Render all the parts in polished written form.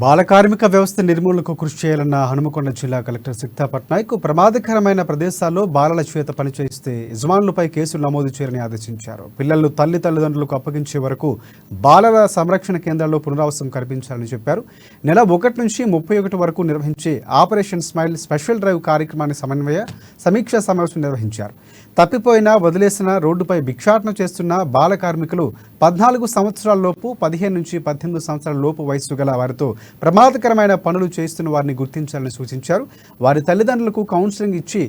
బాల కార్మిక వ్యవస్థ నిర్మూలనకు కృషి చేయాలన్న హనుమకొండ జిల్లా కలెక్టర్ సిక్తా పట్నాయక్ ప్రమాదకరమైన ప్రదేశాల్లో బాలల చేత పనిచేస్తే యజమానులపై కేసులు నమోదు చేయాలని ఆదేశించారు. పిల్లలను తల్లిదండ్రులకు అప్పగించే వరకు బాలల సంరక్షణ కేంద్రాల్లో పునరావాసం కల్పించాలని చెప్పారు. నెల 1 నుంచి 31 వరకు నిర్వహించే ఆపరేషన్ స్మైల్ స్పెషల్ డ్రైవ్ కార్యక్రమాన్ని సమీక్షా సమావేశం నిర్వహించారు. తప్పిపోయినా వదిలేసిన రోడ్డుపై భిక్షాటన చేస్తున్న బాల కార్మికులు 14 సంవత్సరాల లోపు 15 నుంచి 18 సంవత్సరాల లోపు వయసు గల వారితో ప్రమాదకరమైన పనులు చేస్తున్న వారిని గుర్తించాలని సూచించారు. వారి తల్లిదండ్రులకు కౌన్సిలింగ్ ఇచ్చి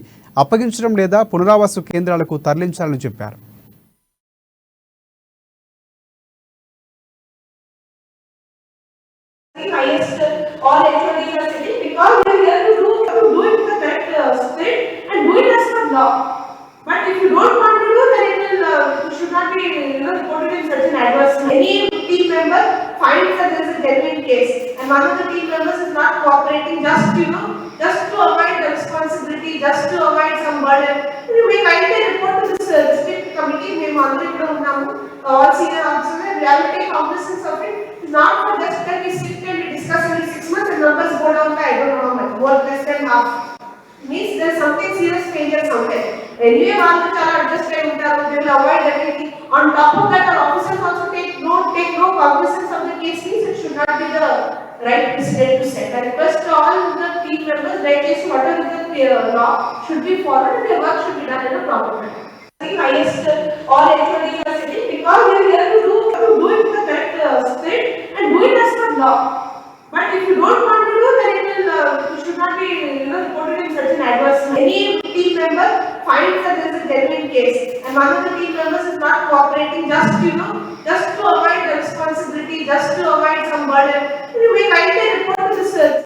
అప్పగించడం లేదా పునరావాస కేంద్రాలకు తరలించాలని చెప్పారు. But if you don't want to do, then it should not be reported in such an adverse. Any team member finds that there is a genuine case, and one of the team members is not cooperating, just to avoid the responsibility, just to avoid some burden. You may kindly report to this district committee. We already all senior officers. We have to take cognizance of it. It's not for just that we sit and we discuss every 6 months and numbers go down by I don't know how much, more less than half. Means there is something serious failure somewhere. Anyway, all the child adjust and they will avoid everything. On top of that, our officers also take no cognizance of the case. Means it should not be the right precedent to set. I request to all the team members, right case, whatever the law should be followed and the work should be done in a proper manner. I think highest all HODs are sitting because we are here to do it in the correct spirit and do it as per law. But if you don't want to do, then it should not be reported in such an adverse. Any team member finds that there is a genuine case, and one of the team members is not cooperating, just to avoid the responsibility, just to avoid some burden. You may